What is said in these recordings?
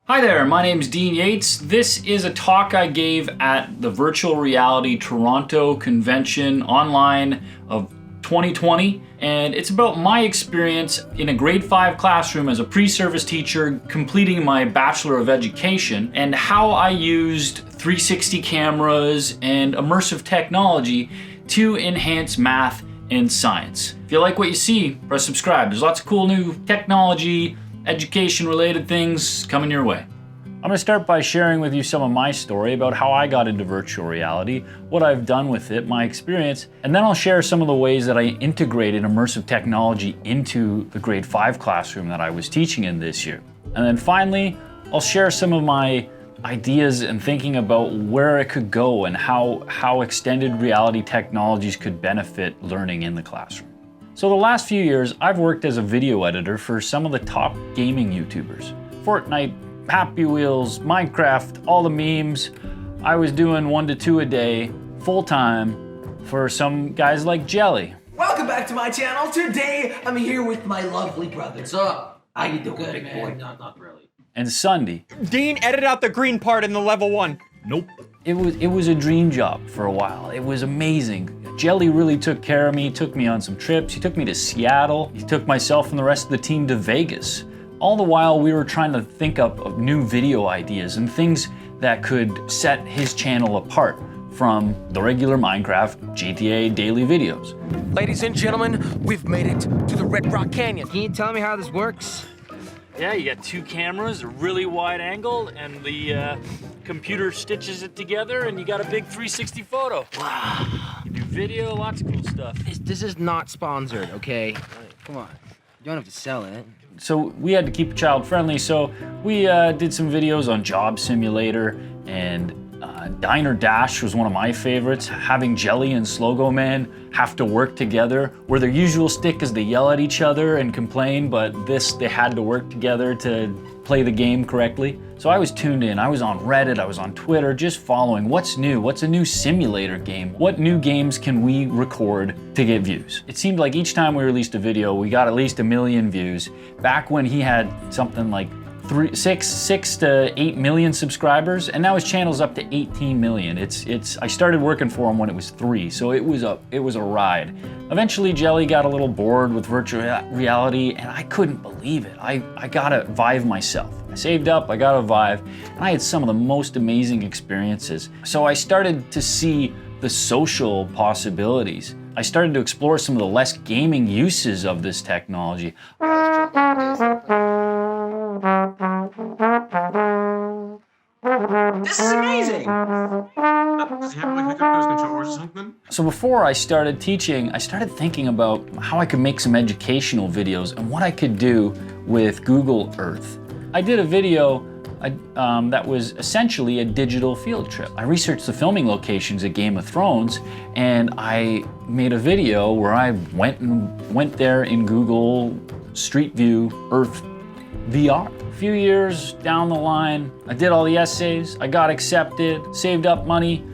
Hi there, my name's Dean Yates. This is a talk I gave at the Virtual Reality Toronto Convention online of 2020, and it's about my experience in a grade 5 classroom as a pre-service teacher completing my Bachelor of Education and how I used 360 cameras and immersive technology to enhance math and science. If you like what you see, press subscribe. There's lots of cool new technology, education-related things coming your way. I'm going to start by sharing with you some of my story about how I got into virtual reality, what I've done with it, my experience, and then I'll share some of the ways that I integrated immersive technology into the grade 5 classroom that I was teaching in this year. And then finally, I'll share some of my ideas and thinking about where it could go and how extended reality technologies could benefit learning in the classroom. So the last few years, I've worked as a video editor for some of the top gaming YouTubers. Fortnite, Happy Wheels, Minecraft, all the memes. I was doing 1 to 2 a day, full time, for some guys like Jelly. Welcome back to my channel. Today, I'm here with my lovely brother. What's up? How you doing, Good, big man. boy? Not really. And Sunday. Dean, edit out the green part in the level 1. Nope. It was a dream job for a while. It was amazing. Jelly really took care of me, took me on some trips. He took me to Seattle. He took myself and the rest of the team to Vegas. All the while we were trying to think up of new video ideas and things that could set his channel apart from the regular Minecraft GTA daily videos. Ladies and gentlemen, we've made it to the Red Rock Canyon. Can you tell me how this works? Yeah, you got 2 cameras, a really wide angle, and the computer stitches it together and you got a big 360 photo. Wow. You do video, lots of cool stuff. This is not sponsored, okay? Come on. You don't have to sell it. So we had to keep it child friendly, so we did some videos on Job Simulator, and Diner Dash was one of my favorites. Having Jelly and Slogo Man have to work together, where their usual stick is they yell at each other and complain, but this, they had to work together to play the game correctly. So I was tuned in, I was on Reddit, I was on Twitter, just following what's new, what's a new simulator game, what new games can we record to get views. It seemed like each time we released a video, we got at least 1 million views. Back when he had something like 6 to 8 million subscribers, and now his channel's up to 18 million. I started working for him when it was 3, so it was a ride. Eventually Jelly got a little bored with virtual reality, and I couldn't believe it. I got a Vive myself. I saved up, I got a Vive, and I had some of the most amazing experiences. So I started to see the social possibilities. I started to explore some of the less gaming uses of this technology. This is amazing. Does he have like hiccup controllers or something? So before I started teaching, I started thinking about how I could make some educational videos and what I could do with Google Earth. I did a video that was essentially a digital field trip. I researched the filming locations at Game of Thrones, and I made a video where I went there in Google Street View Earth VR. A few years down the line, I did all the essays, I got accepted, saved up money,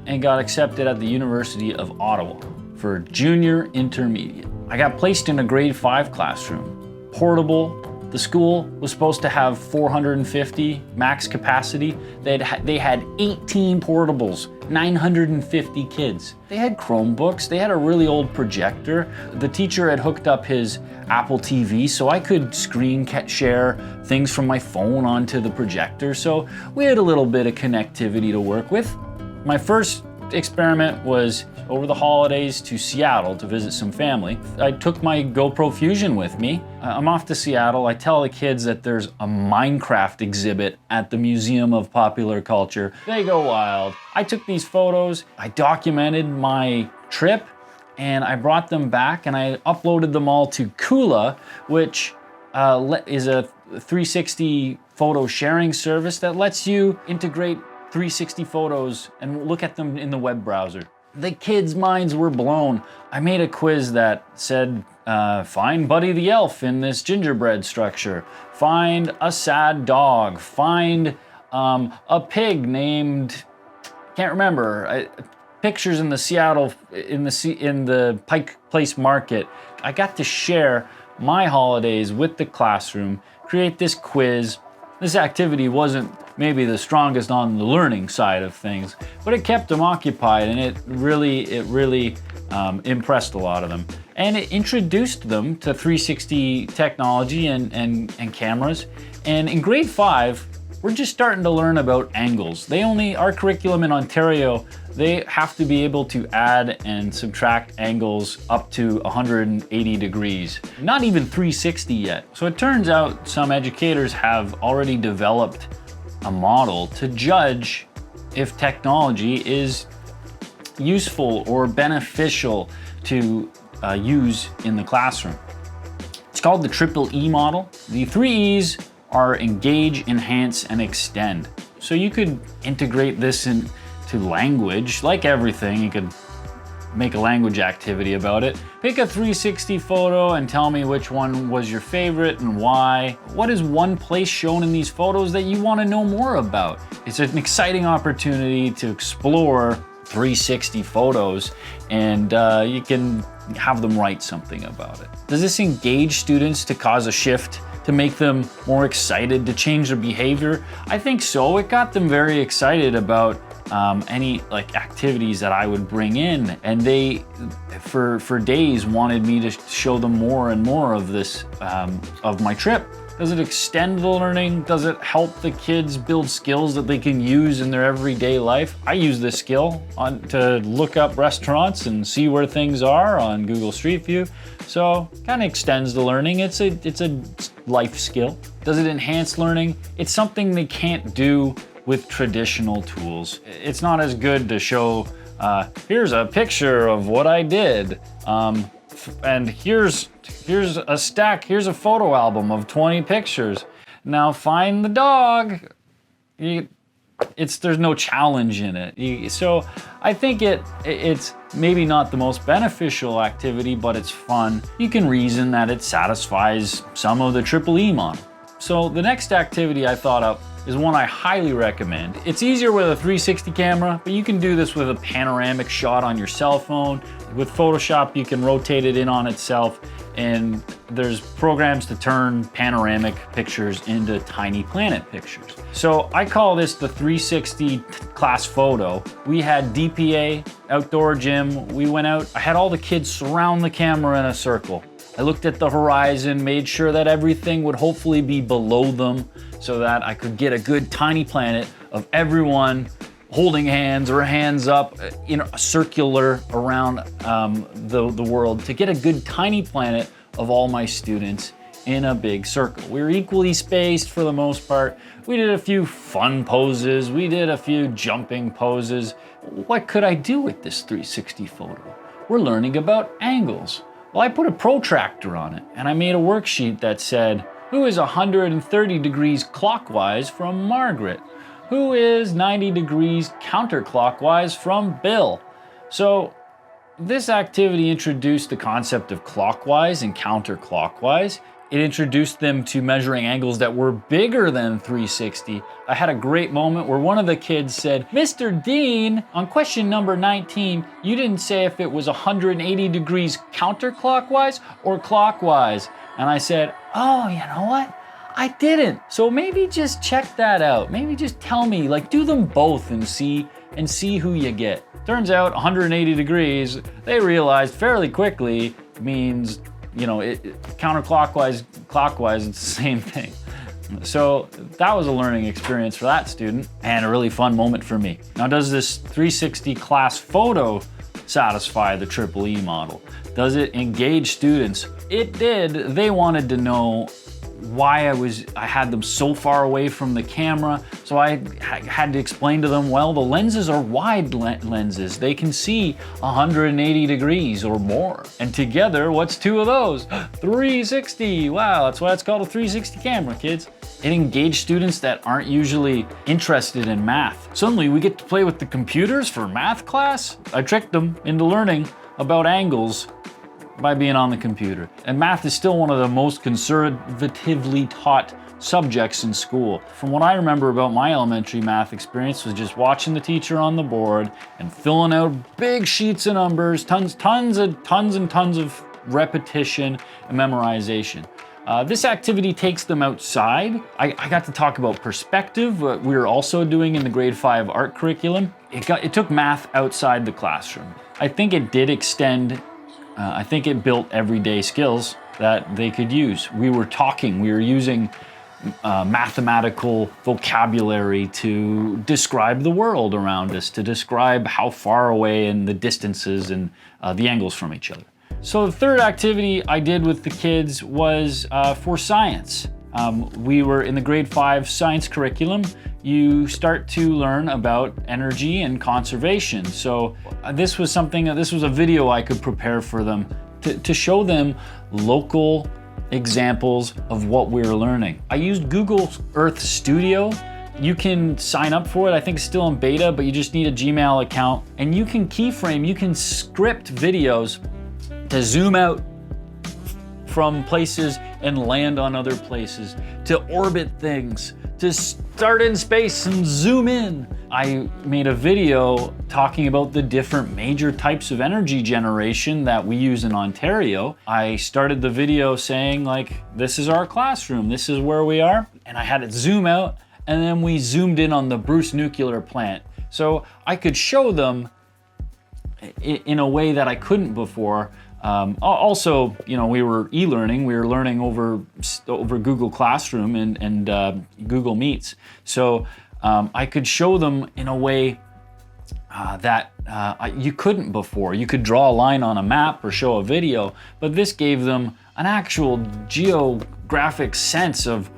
and got accepted at the University of Ottawa for junior intermediate. I got placed in a grade 5 classroom, portable. The school was supposed to have 450 max capacity. They had 18 portables, 950 kids. They had Chromebooks, they had a really old projector. The teacher had hooked up his Apple TV so I could screen share things from my phone onto the projector. So we had a little bit of connectivity to work with. My first experiment was over the holidays to Seattle to visit some family. I took my GoPro Fusion with me. I'm off to Seattle. I tell the kids that there's a Minecraft exhibit at the Museum of Popular Culture. They go wild. I took these photos, I documented my trip, and I brought them back and I uploaded them all to Kula, which is a 360 photo sharing service that lets you integrate 360 photos and look at them in the web browser. The kids' minds were blown. I made a quiz that said, find Buddy the Elf in this gingerbread structure, find a sad dog, find a pig named, can't remember, pictures in the Seattle, in the Pike Place Market. I got to share my holidays with the classroom, create this quiz, This activity wasn't maybe the strongest on the learning side of things, but it kept them occupied, and it really impressed a lot of them. And it introduced them to 360 technology and cameras. And in grade 5, we're just starting to learn about angles. Our curriculum in Ontario, they have to be able to add and subtract angles up to 180 degrees. Not even 360 yet. So it turns out some educators have already developed a model to judge if technology is useful or beneficial to use in the classroom. It's called the Triple E model. The 3 E's are engage, enhance, and extend. So you could integrate this into language. Like everything, you could make a language activity about it. Pick a 360 photo and tell me which one was your favorite and why. What is one place shown in these photos that you want to know more about? It's an exciting opportunity to explore 360 photos, and you can have them write something about it. Does this engage students to cause a shift, to make them more excited, to change their behavior? I think so. It got them very excited about any activities that I would bring in, and they for days wanted me to show them more and more of this of my trip. Does it extend the learning? Does it help the kids build skills that they can use in their everyday life? I use this skill to look up restaurants and see where things are on Google Street View. So kind of extends the learning. It's a life skill. Does it enhance learning? It's something they can't do with traditional tools. It's not as good to show, here's a picture of what I did. And here's a photo album of 20 pictures. Now find the dog. There's no challenge in it. So I think it's maybe not the most beneficial activity, but it's fun. You can reason that it satisfies some of the Triple E model. So the next activity I thought up is one I highly recommend. It's easier with a 360 camera, but you can do this with a panoramic shot on your cell phone. With Photoshop, you can rotate it in on itself, and there's programs to turn panoramic pictures into tiny planet pictures. So I call this the 360 class photo. We had DPA, outdoor gym. We went out, I had all the kids surround the camera in a circle. I looked at the horizon, made sure that everything would hopefully be below them so that I could get a good tiny planet of everyone holding hands or hands up in a circular around the world to get a good tiny planet of all my students in a big circle. We were equally spaced for the most part. We did a few fun poses. We did a few jumping poses. What could I do with this 360 photo? We're learning about angles. Well, I put a protractor on it, and I made a worksheet that said, who is 130 degrees clockwise from Margaret? Who is 90 degrees counterclockwise from Bill? So this activity introduced the concept of clockwise and counterclockwise. It introduced them to measuring angles that were bigger than 360. I had a great moment where one of the kids said, Mr. Dean, on question number 19, you didn't say if it was 180 degrees counterclockwise or clockwise. And I said, oh, you know what? I didn't. So maybe just check that out. Maybe just tell me, do them both and see who you get. Turns out 180 degrees, they realized fairly quickly means, counterclockwise, clockwise, it's the same thing. So that was a learning experience for that student and a really fun moment for me. Now, does this 360 class photo satisfy the Triple E model? Does it engage students? It did. They wanted to know why I had them so far away from the camera. So I had to explain to them, well, the lenses are wide lenses. They can see 180 degrees or more. And together, what's two of those? 360. Wow, that's why it's called a 360 camera, kids. It engaged students that aren't usually interested in math. Suddenly we get to play with the computers for math class. I tricked them into learning about angles by being on the computer. And math is still one of the most conservatively taught subjects in school. From what I remember about my elementary math experience was just watching the teacher on the board and filling out big sheets of numbers, tons and tons of repetition and memorization. This activity takes them outside. I got to talk about perspective, what we were also doing in the grade 5 art curriculum. It took math outside the classroom. I think it did extend, I think it built everyday skills that they could use. We were talking, we were using mathematical vocabulary to describe the world around us, to describe how far away and the distances and the angles from each other. So the third activity I did with the kids was for science. We were in the grade 5 science curriculum. You start to learn about energy and conservation. So this was a video I could prepare for them to show them local examples of what we're learning. I used Google Earth Studio. You can sign up for it. I think it's still in beta, but you just need a Gmail account. And you can keyframe, you can script videos to zoom out from places and land on other places, to orbit things, to start in space and zoom in. I made a video talking about the different major types of energy generation that we use in Ontario. I started the video saying, like, this is our classroom, this is where we are, and I had it zoom out, and then we zoomed in on the Bruce nuclear plant. So I could show them in a way that I couldn't before. Also, you know, we were e-learning. We were learning over Google Classroom and Google Meets. So I could show them in a way that you couldn't before. You could draw a line on a map or show a video, but this gave them an actual geographic sense of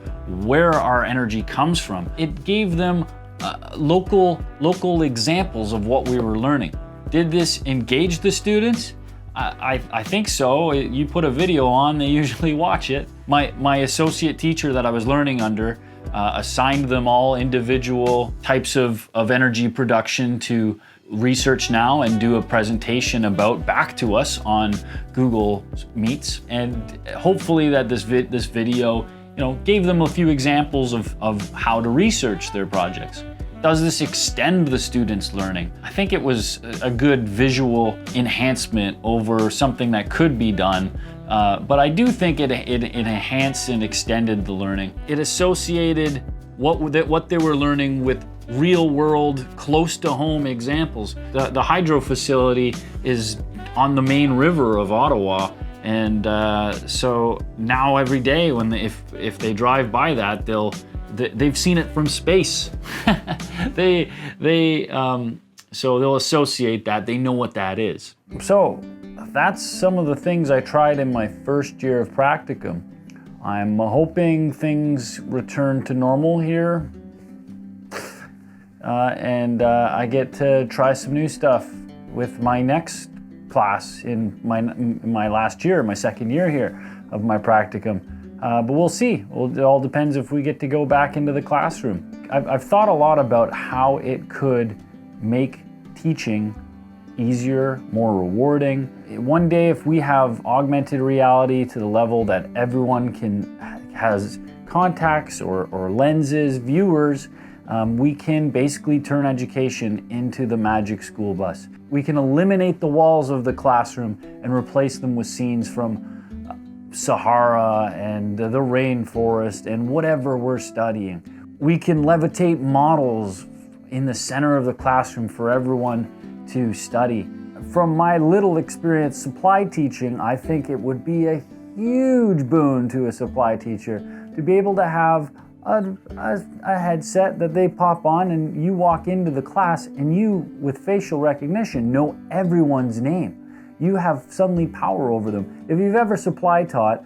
where our energy comes from. It gave them local examples of what we were learning. Did this engage the students? I think so. You put a video on, they usually watch it. My associate teacher that I was learning under assigned them all individual types of energy production to research now and do a presentation about back to us on Google Meets. And hopefully that this video, you know, gave them a few examples of how to research their projects. Does this extend the students' learning? I think it was a good visual enhancement over something that could be done, but I do think it enhanced and extended the learning. It associated what they were learning with real-world, close-to-home examples. The hydro facility is on the main river of Ottawa, and so now every day if they drive by that, they've seen it from space. So they'll associate that, they know what that is. So that's some of the things I tried in my first year of practicum. I'm hoping things return to normal here. And I get to try some new stuff with my next class in my last year, my second year here of my practicum. But we'll see. It all depends if we get to go back into the classroom. I've thought a lot about how it could make teaching easier, more rewarding. One day, if we have augmented reality to the level that everyone has contacts or lenses, viewers, we can basically turn education into the magic school bus. We can eliminate the walls of the classroom and replace them with scenes from Sahara and the rainforest and whatever we're studying. We can levitate models in the center of the classroom for everyone to study. From my little experience supply teaching, I think it would be a huge boon to a supply teacher to be able to have a headset that they pop on and you walk into the class and you, with facial recognition, know everyone's name. You have suddenly power over them. If you've ever supply taught,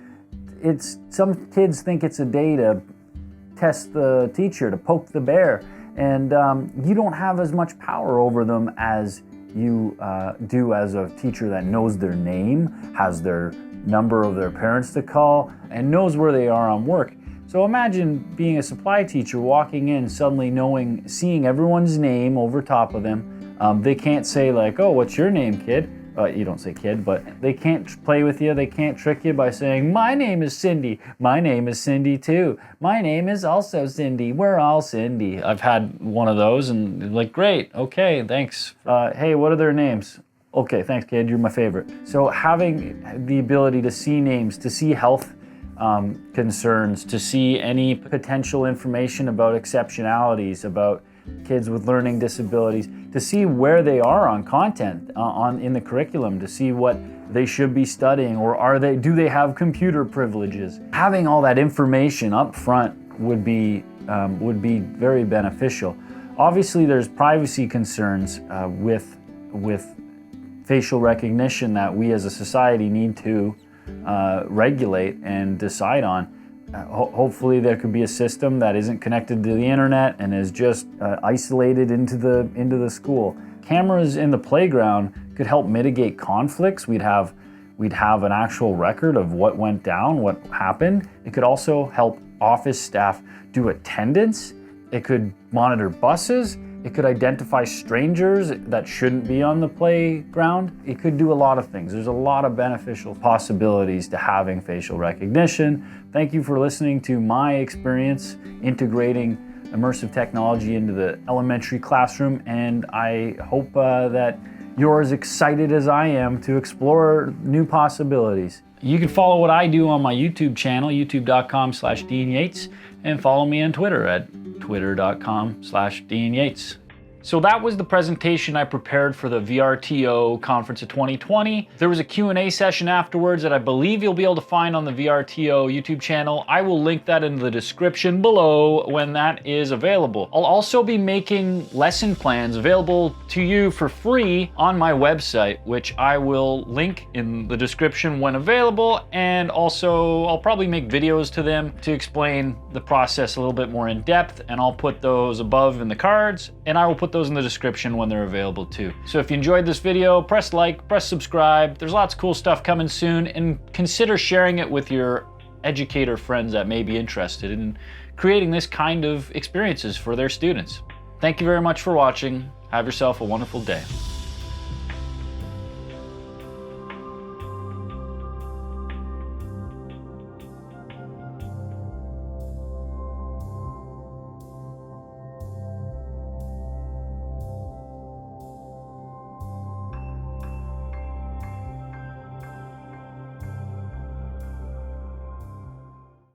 some kids think it's a day to test the teacher, to poke the bear, and you don't have as much power over them as you do as a teacher that knows their name, has their number of their parents to call, and knows where they are on work. So imagine being a supply teacher, walking in, suddenly seeing everyone's name over top of them. They can't say like, "Oh, what's your name, kid?" You don't say kid, but they can't play with you. They can't trick you by saying, "My name is Cindy. My name is Cindy too. My name is also Cindy. We're all Cindy." I've had one of those and like, great, okay, thanks. Hey, what are their names? Okay, thanks kid, you're my favorite. So having the ability to see names, to see health concerns, to see any potential information about exceptionalities, about kids with learning disabilities, to see where they are on content in the curriculum, to see what they should be studying, or do they have computer privileges. Having all that information up front would be very beneficial. Obviously, there's privacy concerns with facial recognition that we as a society need to regulate and decide on. Hopefully there could be a system that isn't connected to the internet and is just isolated into the school. Cameras in the playground could help mitigate conflicts. We'd have an actual record of what went down, what happened. It could also help office staff do attendance. It could monitor buses. It could identify strangers that shouldn't be on the playground. It could do a lot of things. There's a lot of beneficial possibilities to having facial recognition. Thank you for listening to my experience integrating immersive technology into the elementary classroom, and I hope that you're as excited as I am to explore new possibilities. You can follow what I do on my YouTube channel, youtube.com/DeanYates, and follow me on Twitter at twitter.com/DeanYates. So that was the presentation I prepared for the VRTO conference of 2020. There was a Q&A session afterwards that I believe you'll be able to find on the VRTO YouTube channel. I will link that in the description below when that is available. I'll also be making lesson plans available to you for free on my website, which I will link in the description when available. And also I'll probably make videos to them to explain the process a little bit more in depth, and I'll put those above in the cards, and I will put those in the description when they're available too. So if you enjoyed this video, press like, press subscribe. There's lots of cool stuff coming soon, and consider sharing it with your educator friends that may be interested in creating this kind of experiences for their students. Thank you very much for watching. Have yourself a wonderful day.